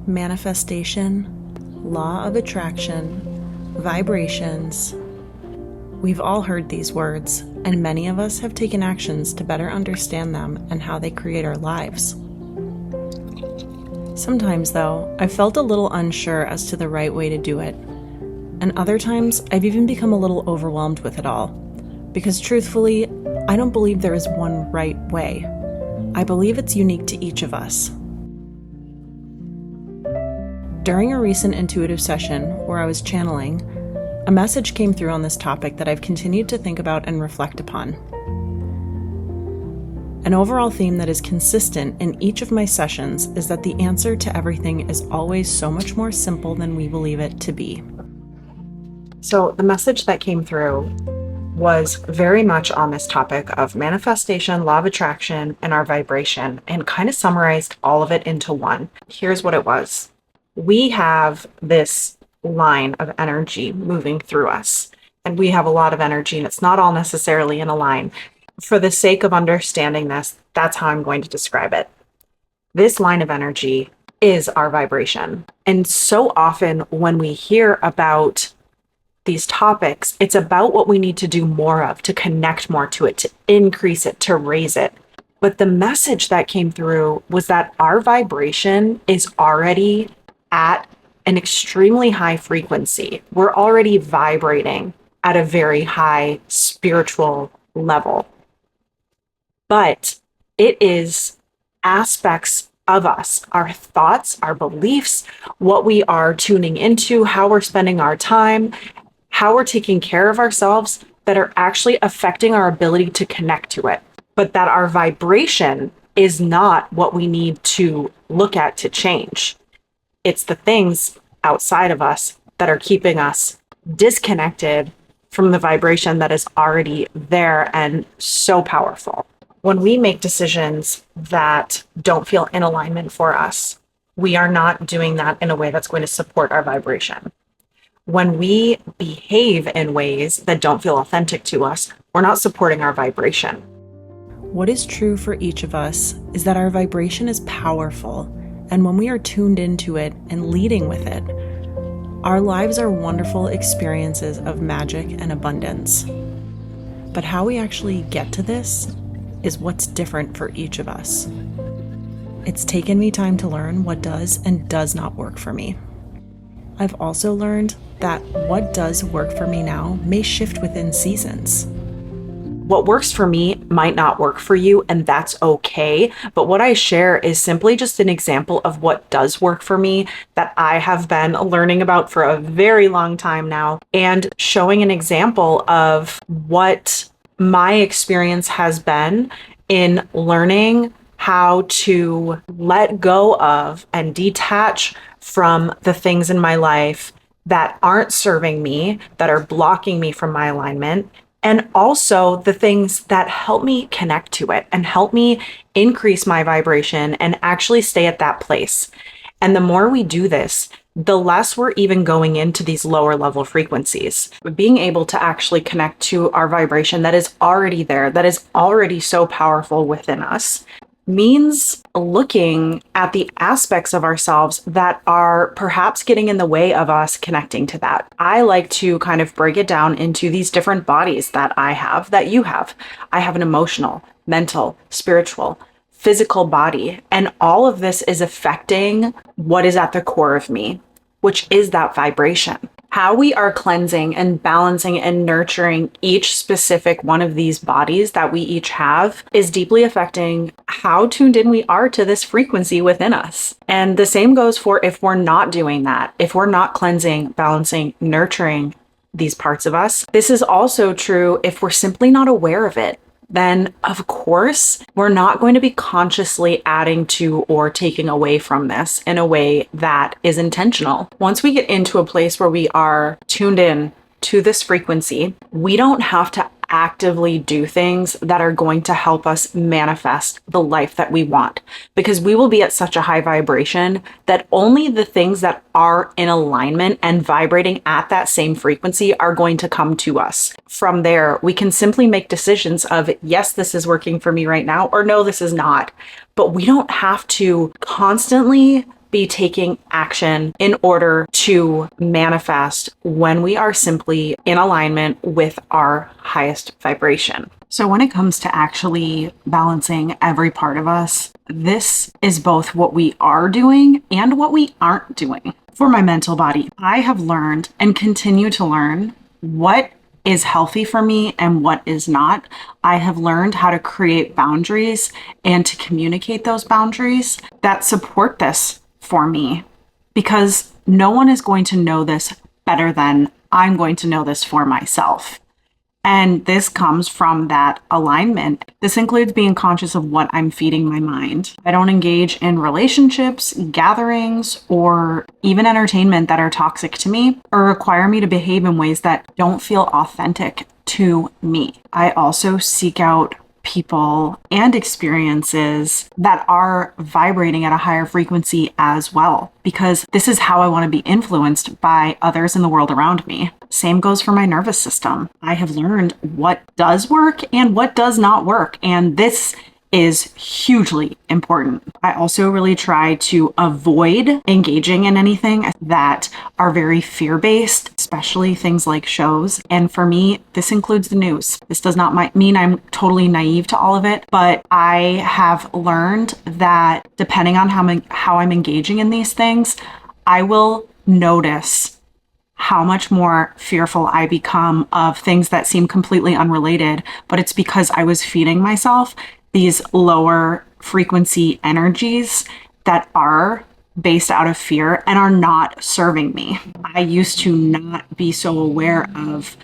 manifestation, law of attraction, vibrations. We've all heard these words, and many of us have taken actions to better understand them and how they create our lives. Sometimes, though, I've felt a little unsure as to the right way to do it, and other times I've even become a little overwhelmed with it all, because truthfully, I don't believe there is one right way. I believe it's unique to each of us. During a recent intuitive session where I was channeling, a message came through on this topic that I've continued to think about and reflect upon. An overall theme that is consistent in each of my sessions is that the answer to everything is always so much more simple than we believe it to be. So the message that came through was very much on this topic of manifestation, law of attraction, and our vibration, and kind of summarized all of it into one. Here's what it was. We have this line of energy moving through us, and we have a lot of energy, and it's not all necessarily in a line. For the sake of understanding this, that's how I'm going to describe it. This line of energy is our vibration. And so often when we hear about these topics, it's about what we need to do more of, to connect more to it, to increase it, to raise it. But the message that came through was that our vibration is already at an extremely high frequency. We're already vibrating at a very high spiritual level. But it is aspects of us, our thoughts, our beliefs, what we are tuning into, how we're spending our time, how we're taking care of ourselves that are actually affecting our ability to connect to it. But that our vibration is not what we need to look at to change. It's the things outside of us that are keeping us disconnected from the vibration that is already there and so powerful. When we make decisions that don't feel in alignment for us, we are not doing that in a way that's going to support our vibration. When we behave in ways that don't feel authentic to us, we're not supporting our vibration. What is true for each of us is that our vibration is powerful, and when we are tuned into it and leading with it, our lives are wonderful experiences of magic and abundance. But how we actually get to this is what's different for each of us. It's taken me time to learn what does and does not work for me. I've also learned that what does work for me now may shift within seasons. What works for me might not work for you, and that's okay. But what I share is simply just an example of what does work for me that I have been learning about for a very long time now, and showing an example of what my experience has been in learning how to let go of and detach from the things in my life that aren't serving me, that are blocking me from my alignment, and also the things that help me connect to it and help me increase my vibration and actually stay at that place. And the more we do this, the less we're even going into these lower level frequencies. Being able to actually connect to our vibration that is already there, that is already so powerful within us, means looking at the aspects of ourselves that are perhaps getting in the way of us connecting to that. I like to kind of break it down into these different bodies that I have, that you have. I have an emotional, mental, spiritual, physical body, and all of this is affecting what is at the core of me, which is that vibration. How we are cleansing and balancing and nurturing each specific one of these bodies that we each have is deeply affecting how tuned in we are to this frequency within us. And the same goes for if we're not doing that, if we're not cleansing, balancing, nurturing these parts of us. This is also true if we're simply not aware of it. Then of course, we're not going to be consciously adding to or taking away from this in a way that is intentional. Once we get into a place where we are tuned in to this frequency, we don't have to actively do things that are going to help us manifest the life that we want, because we will be at such a high vibration that only the things that are in alignment and vibrating at that same frequency are going to come to us. From there, we can simply make decisions of, yes, this is working for me right now, or no, this is not. But we don't have to constantly be taking action in order to manifest when we are simply in alignment with our highest vibration. So when it comes to actually balancing every part of us, this is both what we are doing and what we aren't doing. For my mental body, I have learned and continue to learn what is healthy for me and what is not. I have learned how to create boundaries and to communicate those boundaries that support this for me, because no one is going to know this better than I'm going to know this for myself. And this comes from that alignment. This includes being conscious of what I'm feeding my mind. I don't engage in relationships, gatherings, or even entertainment that are toxic to me or require me to behave in ways that don't feel authentic to me. I also seek out people and experiences that are vibrating at a higher frequency as well, because this is how I want to be influenced by others in the world around me. Same goes for my nervous system. I have learned what does work and what does not work, and this is hugely important. I also really try to avoid engaging in anything that are very fear-based, especially things like shows. And for me, this includes the news. This does not mean I'm totally naive to all of it, but I have learned that depending on how I'm engaging in these things, I will notice how much more fearful I become of things that seem completely unrelated, but it's because I was feeding myself these lower frequency energies that are based out of fear and are not serving me. I used to not be so aware of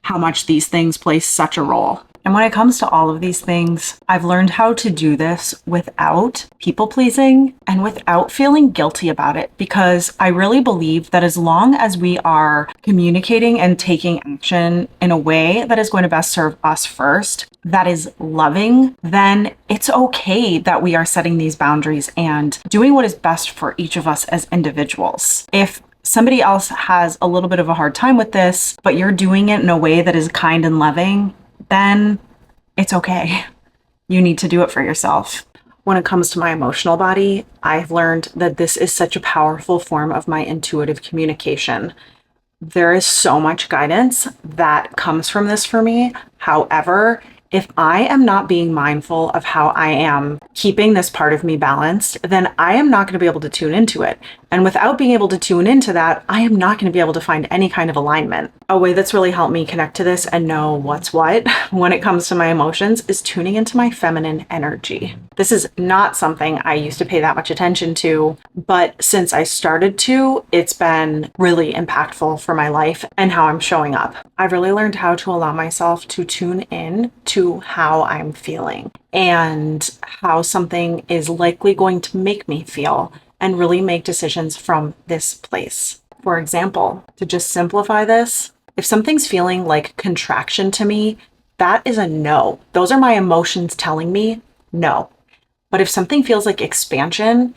how much these things play such a role. And when it comes to all of these things, I've learned how to do this without people pleasing and without feeling guilty about it, because I really believe that as long as we are communicating and taking action in a way that is going to best serve us first, that is loving, then it's okay that we are setting these boundaries and doing what is best for each of us as individuals. If somebody else has a little bit of a hard time with this, but you're doing it in a way that is kind and loving, then it's okay. You need to do it for yourself. When it comes to my emotional body, I've learned that this is such a powerful form of my intuitive communication. There is so much guidance that comes from this for me. However, if I am not being mindful of how I am keeping this part of me balanced, then I am not going to be able to tune into it. And without being able to tune into that, I am not going to be able to find any kind of alignment. A way that's really helped me connect to this and know what's what when it comes to my emotions is tuning into my feminine energy. This is not something I used to pay that much attention to, but since I started to, it's been really impactful for my life and how I'm showing up. I've really learned how to allow myself to tune in to how I'm feeling and how something is likely going to make me feel, and really make decisions from this place. For example, to just simplify this, if something's feeling like contraction to me, that is a no. Those are my emotions telling me no. But if something feels like expansion,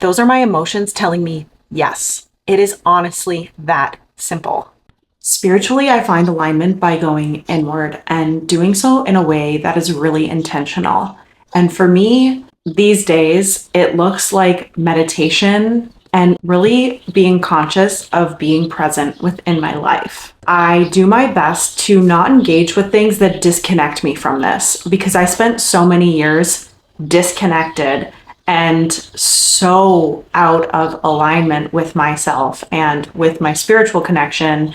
those are my emotions telling me yes. It is honestly that simple. Spiritually, I find alignment by going inward and doing so in a way that is really intentional. And for me, these days, it looks like meditation and really being conscious of being present within my life. I do my best to not engage with things that disconnect me from this, because I spent so many years disconnected and so out of alignment with myself and with my spiritual connection.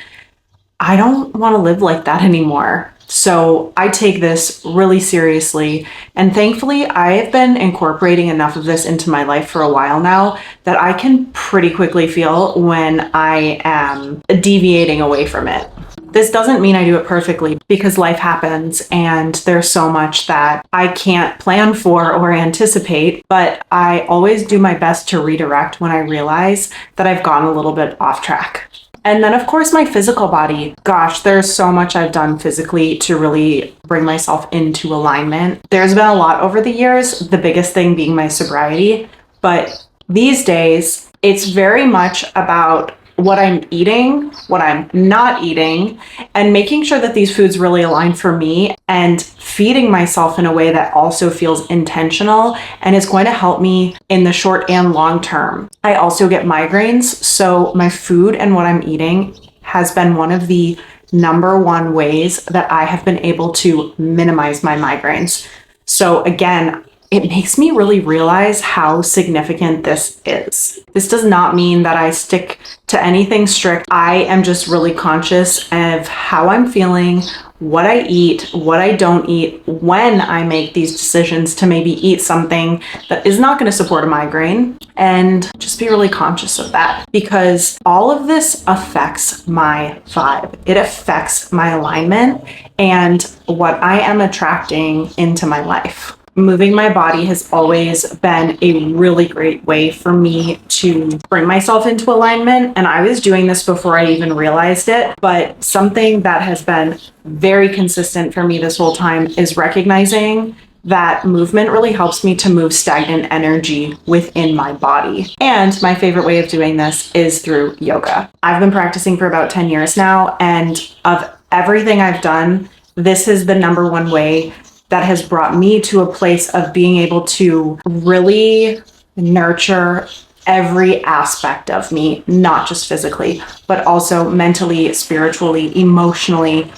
I don't want to live like that anymore. So I take this really seriously. And thankfully, I have been incorporating enough of this into my life for a while now that I can pretty quickly feel when I am deviating away from it. This doesn't mean I do it perfectly, because life happens and there's so much that I can't plan for or anticipate, but I always do my best to redirect when I realize that I've gone a little bit off track. And then, of course, my physical body. Gosh, there's so much I've done physically to really bring myself into alignment. There's been a lot over the years, the biggest thing being my sobriety. But these days, it's very much about what I'm eating, what I'm not eating, and making sure that these foods really align for me, and feeding myself in a way that also feels intentional and is going to help me in the short and long term. I also get migraines, so my food and what I'm eating has been one of the number one ways that I have been able to minimize my migraines. So again, it makes me really realize how significant this is. This does not mean that I stick to anything strict. I am just really conscious of how I'm feeling, what I eat, what I don't eat, when I make these decisions to maybe eat something that is not going to support a migraine, and just be really conscious of that, because all of this affects my vibe. It affects my alignment and what I am attracting into my life. Moving my body has always been a really great way for me to bring myself into alignment. And I was doing this before I even realized it. But something that has been very consistent for me this whole time is recognizing that movement really helps me to move stagnant energy within my body. And my favorite way of doing this is through yoga. I've been practicing for about 10 years now, and of everything I've done, this is the number one way that has brought me to a place of being able to really nurture every aspect of me, not just physically, but also mentally, spiritually, emotionally.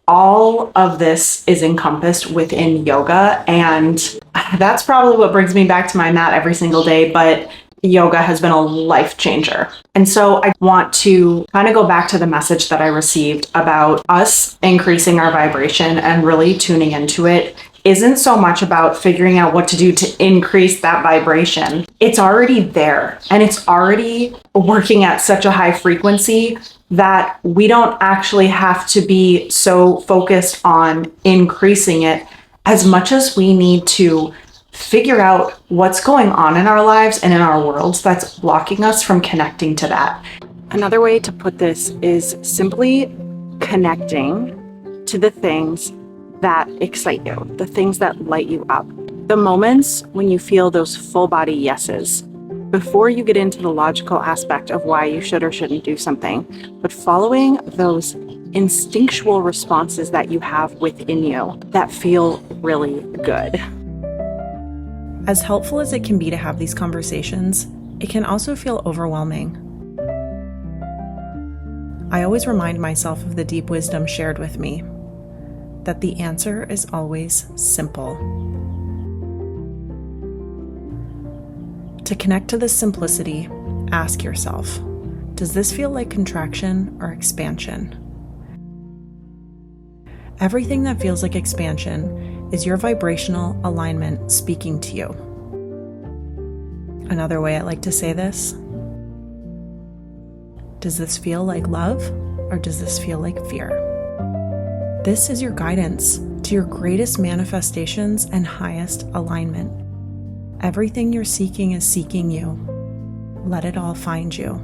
All of this is encompassed within yoga, and that's probably what brings me back to my mat every single day, but yoga has been a life changer. And so I want to kind of go back to the message that I received about us increasing our vibration and really tuning into it. Isn't so much about figuring out what to do to increase that vibration. It's already there, and it's already working at such a high frequency that we don't actually have to be so focused on increasing it as much as we need to figure out what's going on in our lives and in our worlds that's blocking us from connecting to that. Another way to put this is simply connecting to the things that excite you, the things that light you up, the moments when you feel those full body yeses, before you get into the logical aspect of why you should or shouldn't do something, but following those instinctual responses that you have within you that feel really good. As helpful as it can be to have these conversations, it can also feel overwhelming. I always remind myself of the deep wisdom shared with me, that the answer is always simple. To connect to this simplicity, ask yourself, does this feel like contraction or expansion? Everything that feels like expansion is your vibrational alignment speaking to you. Another way I like to say this, does this feel like love or does this feel like fear? This is your guidance to your greatest manifestations and highest alignment. Everything you're seeking is seeking you. Let it all find you.